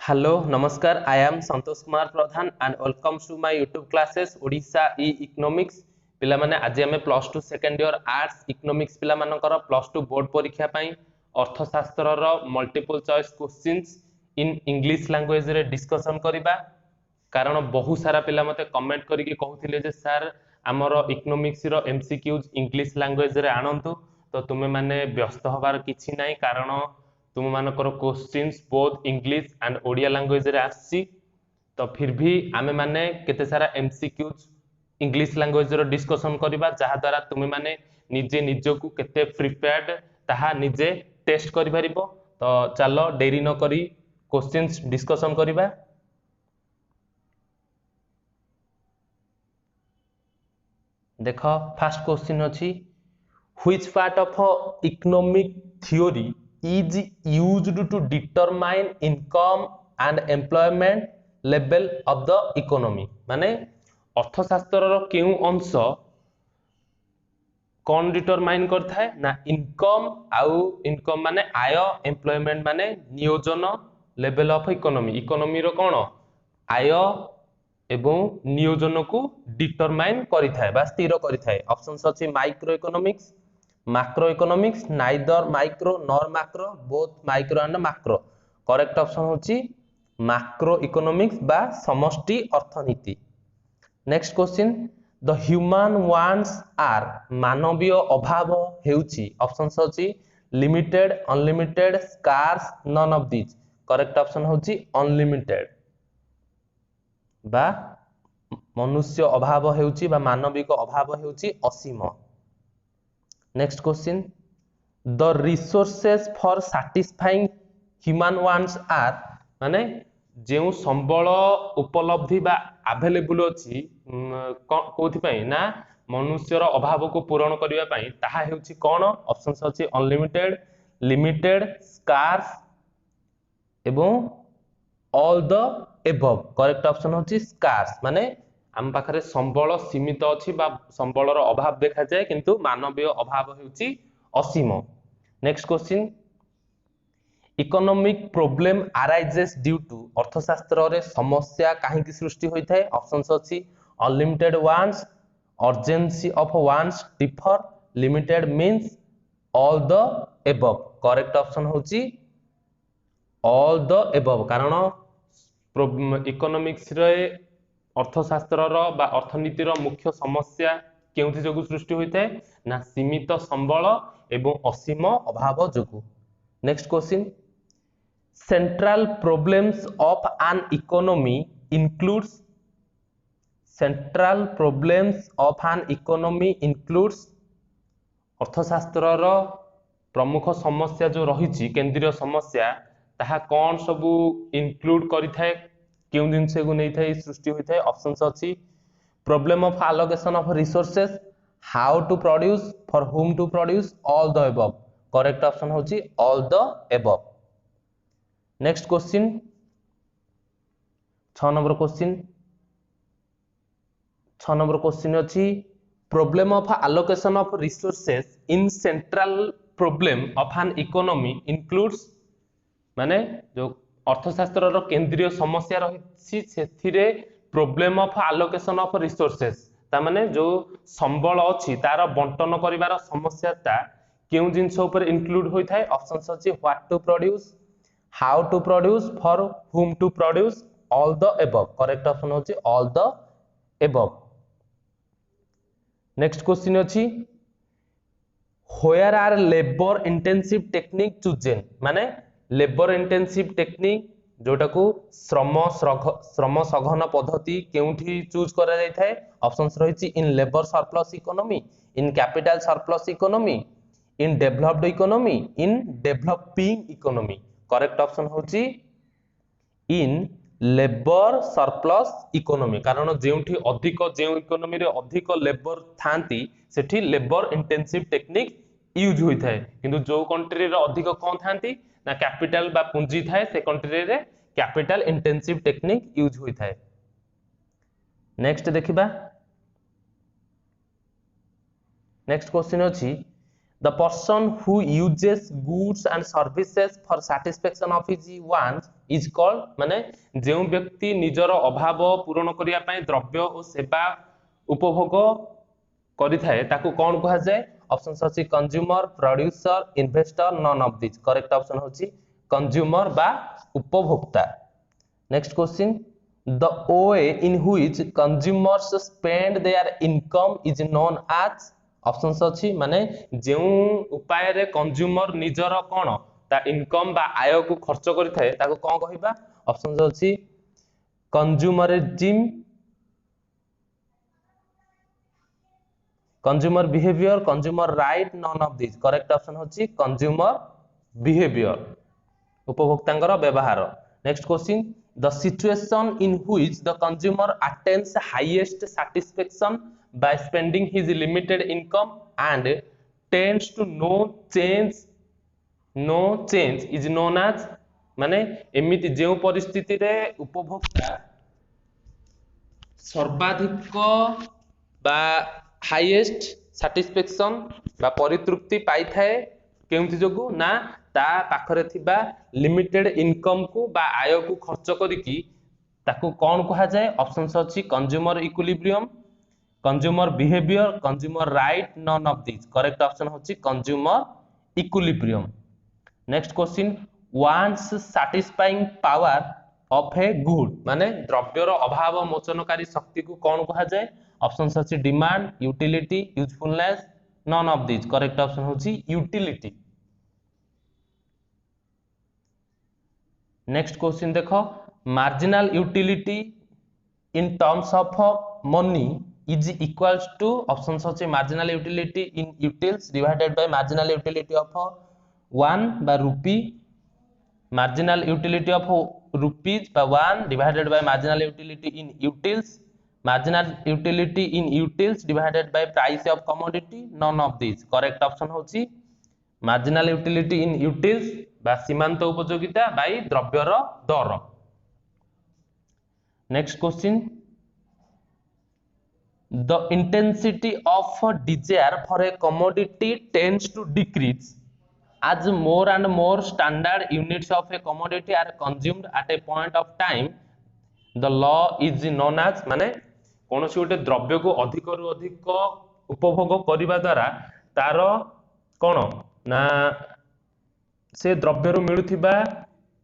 Hello नमस्कार I am Santosh Kumar Pradhan and welcome to my YouTube classes Odisha ई economics पिला माने आज आमे plus 2 second year arts economics पिला मानकर प्लस 2 बोर्ड परीक्षा पई अर्थशास्त्र रो multiple choice questions in English language रे डिस्कशन करिबा कारण बहुत सारा पिला मते कमेंट करके कहउथिले जे सर हमर इकोनॉमिक्स रो एमसीक्यूज इंग्लिश लैंग्वेज रे आनंतु तो तुमे माने व्यस्त होबार किछि नाही कारण तुम मानकर questions both English and Odia language रे आसी तो फिर भी आमे माने केते सारा एमसीक्यूज इंग्लिश लैंग्वेज रो डिस्कशन करिबा जहा द्वारा तुमे माने निजे निजको केते प्रिपेयर्ड ताहा निजे टेस्ट करि परिबो। तो चलो देरी न करी क्वेश्चंस डिस्कशन करिबा। देखो फर्स्ट क्वेश्चन अछि which part of economic theory is used to determine income and employment level of the economy माने अर्थशास्त्र रो केउ अंश कौन डिटरमाइन करता है ना इनकम आउ इनकम माने आय एम्प्लॉयमेंट माने नियोजन लेवल ऑफ इकोनॉमी इकोनॉमी रो कोन आय एवं नियोजन को डिटरमाइन करिथाय बा स्थिर करिथाय। ऑप्शंस अछि micro economics macro economics neither micro nor macro both micro and macro correct option होची macro economics बा समष्टि अर्थनीति। Next question the human wants are मानवीय अभाव हेउची ऑप्शंस होची limited unlimited scarce none of these correct option होची unlimited बा मनुष्य अभाव हेउची बा मानविक अभाव हेउची असीम। Next question the resources for satisfying human wants are माने जेउ संबल उपलब्धि बा अवेलेबल अछि कोथि पई ना मनुष्यर अभाव को पूर्ण करिवा पई ताहा हेउछि कोन ऑप्शंस अछि अनलिमिटेड लिमिटेड स्कार्स एवं all the above correct option होछि स्कार्स माने आम पाखरे संबल सीमित अछि बा संबलर अभाव देखा जाय किंतु मानवीय अभाव हेउची असीम। Next question economic problem arises due to अर्थशास्त्र रे समस्या काहे की सृष्टि होई थाए ऑप्शंस अछि unlimited wants urgency of wants differ limited means all the above correct option होची ऑल द एबव कारण इकोनॉमिक्स रे अर्थशास्त्र बा अर्थनीति मुख्य समस्या केउथि जोगु सृष्टि होइते ना सीमित संबल एवं असीम अभाव जोगु। Next question central problems of an economy includes central problems of an economy includes अर्थशास्त्र प्रमुख समस्या जो रही केंद्रीय समस्या ताहा कौन सबू इंक्लूड करिथाय क्यों जिनस को नहीं था सृष्टि होता है ऑप्शंस अच्छी problem of allocation of resources how to produce for whom to produce all the above correct option होची all the above. Next question 6 number question अच्छी problem of allocation of resources in central problem of an economy includes माने जो अर्थशास्त्र केंद्रीय समस्या रही से problem of allocation of resources ता माने जो संबल अछि तार बंटन करिवार समस्या ता केउ जिंस ऊपर इंक्लूड होई थाए ऑप्शंस अछि what to produce how to produce for whom to produce all the above correct option होछि all the above. Next question अछि where are labour intensive technique chosen माने लेबर इंटेंसिव टेक्निक जोटा को श्रम सघन पद्धति केउठी चूज करा जाय थाए ऑप्शंस रहिछि in labour surplus economy in capital surplus economy in developed economy in developing economy correct option होछि इन लेबर सरप्लस इकोनॉमी कारण जेउठी अधिक जेउ इकोनॉमी रे अधिक लेबर थांती सेठी लेबर इंटेंसिव टेक्निक यूज होई थाए किंतु जो कंट्री रे अधिक कोन थांती ना कैपिटल बा पूंजी थाए से कंट्री रे कैपिटल इंटेंसिव टेक्निक यूज होई थाए। नेक्स्ट देखिबा नेक्स्ट क्वेश्चन अछि The person who uses goods and services for satisfaction of his wants is called माने जो व्यक्ति निजर अभाव पूरण करिया पय द्रव्य और सेवा उपभोग करिथाए ताकू कोन कहा जाय ऑप्शंस अछि consumer producer investor none of this correct option होछि कंज्यूमर बा उपभोक्ता next question the way in which consumers spend their income is known as options अछि माने जेउ उपाय रे कंज्यूमर निजर कोन ता इनकम बा आय को खर्च करिथाए ताको कोन कहिबा ऑप्शंस अछि consumerism consumer behaviour consumer right none of this correct option होछि कंज्यूमर बिहेवियर उपभोक्तांगर व्यवहार next question the situation in which the consumer attains highest satisfaction by spending his limited income and tends to no change is known as माने एमिति जेउ परिस्थिति रे उपभोक्ता सर्वाधिक बा हाईएस्ट सैटिस्फैक्शन बा परितृप्ति पाई थाए केउंथि जोगु ना ता पाखरे थिबा लिमिटेड इनकम को बा आय को खर्च करिकी ताकू कोन कहा जाय ऑप्शंस अछि consumer equilibrium consumer behaviour consumer right none of this correct option होछि consumer equilibrium next question wants satisfying power of a good माने द्रव्यर अभाव मोचनकारी शक्ति को कोन कहा जाय ऑप्शंस अछि demand utility usefulness none of this correct option होछि यूटिलिटी नेक्स्ट क्वेश्चन देखो marginal utility in terms of money is equals to options अछि marginal utility in utils divided by marginal utility of 1 by rupee marginal utility of rupees by 1 divided by marginal utility in utils marginal utility in utils divided by price of commodity none of these correct option होछि marginal utility in utils बा सीमांत उपयोगिता by द्रव्यर दर next question the intensity of desire for a commodity tends to decrease as more and more standard units of a commodity are consumed at a point of time the law is known as माने कोनोसी गोटे द्रव्य को अधिक रु अधिक उपभोग करिबा द्वारा तार कोन ना से द्रव्य रु मिलुथिबा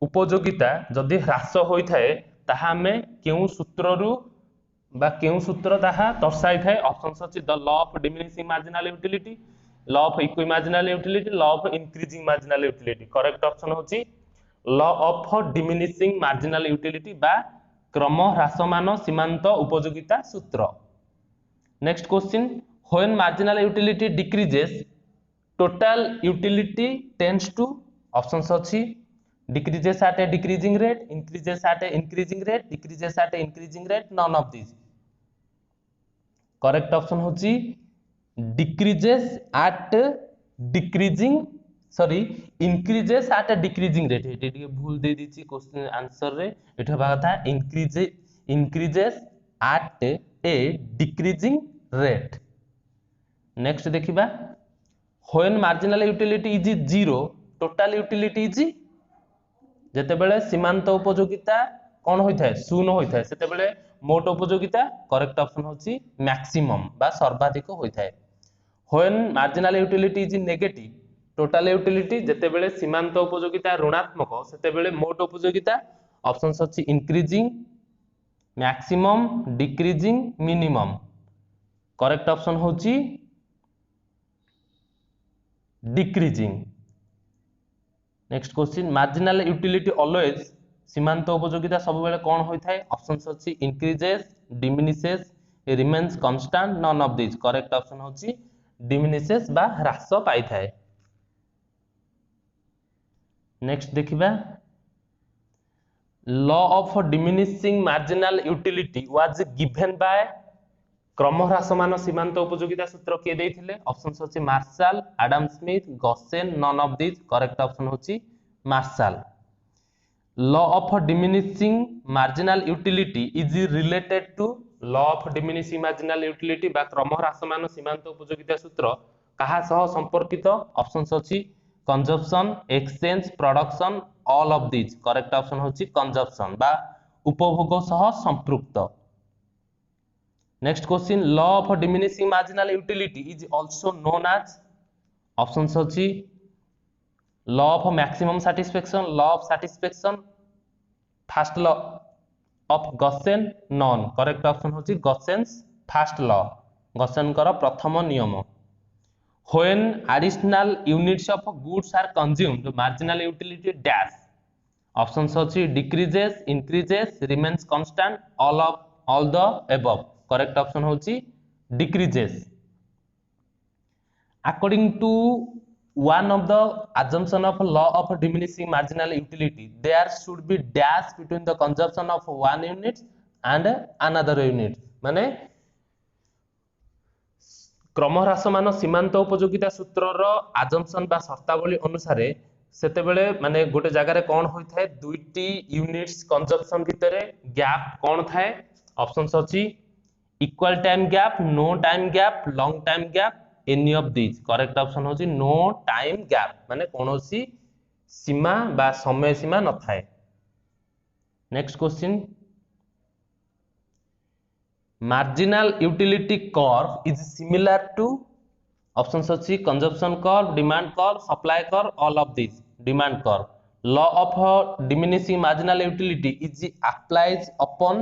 उपयोगिता जदि ह्रास होई थाए ताहा हमें केउ सूत्र रु बा केउ सूत्र ताहा दर्शाई थाए ऑप्शंस अछि the law of diminishing marginal utility law of equi marginal utility law of increasing marginal utility correct option होछि law of diminishing marginal utility बा क्रम ह्रासमान सीमांत उपयोगिता सूत्र next question when marginal utility decreases total utility tends to options अछि decreases at a decreasing rate increases at a increasing rate decreases at a increasing rate none of these correct option होछि decreases at decreasing sorry increases at a decreasing rate eighty के भूल दे दिछि question answer रे एठा बा था increases at a decreasing rate next देखिबा when marginal utility is zero total utility is जेते बेले सीमांत उपयोगिता कोन होई थाए शून्य होई थाए सेते बेले मोट उपयोगिता करेक्ट ऑप्शन होछि मैक्सिमम बा सर्वाधिक होई थाए when marginal utility is negative total utility जेते बेले सीमांत उपयोगिता ऋणात्मक सेते बेले मोट उपयोगिता ऑप्शंस होछि increasing maximum decreasing minimum correct option होछि decreasing next question marginal utility always सीमांत उपयोगिता सब बेले कोन होई थाए ऑप्शंस अछि increases diminishes remains constant none of this correct option होछि डिमिनिशेस बा ह्रास पाई थाए नेक्स्ट देखिबा law of diminishing marginal utility was given by क्रम ह्रासमान सीमांत उपयोगिता सूत्र के देथिले ऑप्शंस होछि Marshall Adam Smith Gossen none of this correct option होछि martial law of diminishing marginal utility is related to law of diminishing marginal utility बा क्रम ह्रासमान सीमांत उपयोगिता सूत्र कहा सह संपर्कित ऑप्शंस अछि consumption exchange production all of this correct option होछि कंजप्शन बा उपभोग सह संपृक्त next question law of diminishing marginal utility is also known as options अछि law of maximum satisfaction law of satisfaction first law of Gossen none correct option होछि Gossen's first law गॉसेन कर प्रथम नियम when additional units of goods are consumed marginal utility dash options अछि decreases increases remains constant all the above correct option होछि decreases according to one of the assumption of law of diminishing marginal utility there should be dash between the consumption of one unit and another unit माने क्रमह्रासमान सीमांत उपयोगिता सूत्रर assumption बा शर्तावली अनुसार सेतेबेले माने गोटे जगार कौन होता है दुईटी यूनिट्स कंजप्शन भितर गैप कौन थाए ऑप्शंस अछि equal time gap no time gap long time gap any of this correct option होछि नो टाइम गैप माने कोनोसी सीमा बा समय सीमा न थाए next question marginal utility curve is similar to options अछि consumption curve demand curve supply curve all of these demand curve law of diminishing marginal utility is applies upon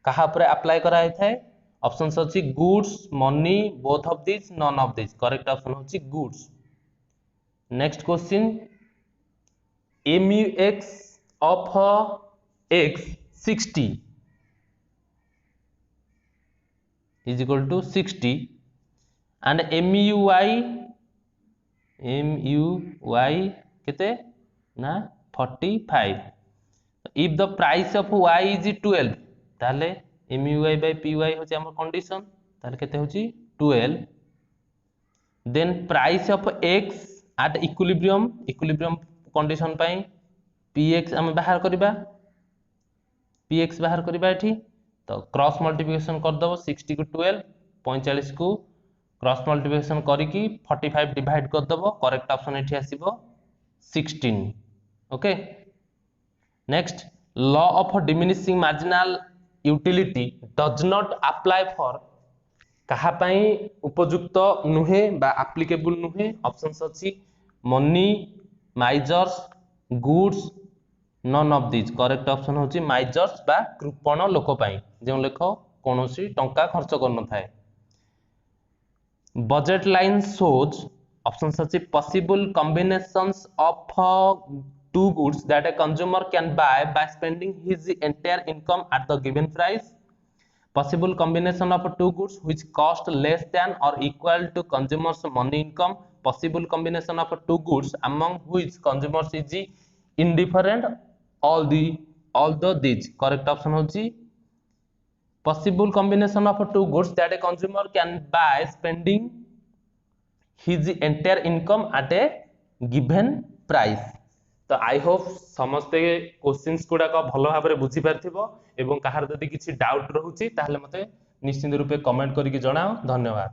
कहा पर अप्लाई करा थाए options अछि goods money both of these none of these correct option होछि goods next question mux of x 60 is equal to 60 and MUY केते ना 45 if the price of y is 12 ताले MUY by PY होछि हमर condition ताले केते होछि 12 then price of x at equilibrium condition पई px हम बाहर करबा px बाहर करबा एठी तो क्रॉस मल्टीप्लिकेशन कर दबो 60 को 12 45 को क्रॉस मल्टीप्लिकेशन करिकी 45 डिवाइड कर दबो करेक्ट ऑप्शन एठी आसीबो 16 okay next law of diminishing marginal utility does not apply for कहा पई उपयुक्त नुहे बा एप्लीकेबल नुहे ऑप्शंस अछि money misers goods none of this correct option होछि माइजर्स बा कृपण लोक पई जे लेख कोनोसी टंका खर्च करन थाए बजेट लाइन शोज ऑप्शंस अछि possible combinations of two goods that a consumer can buy by spending his entire income at the given price possible combination of two goods which cost less than or equal to consumers money income possible combination of two goods among which consumers is indifferent all the these correct option होछि possible combination of two goods that a consumer can buy spending his entire income at a given price तो I hope समस्ते questions गुडा को भलो भाबरे बुझी पारथिबो एवं कहार जदि किछि doubt रहउछि ताहले मते निश्चित रूपे कमेंट करिकि जणाओ धन्यवाद।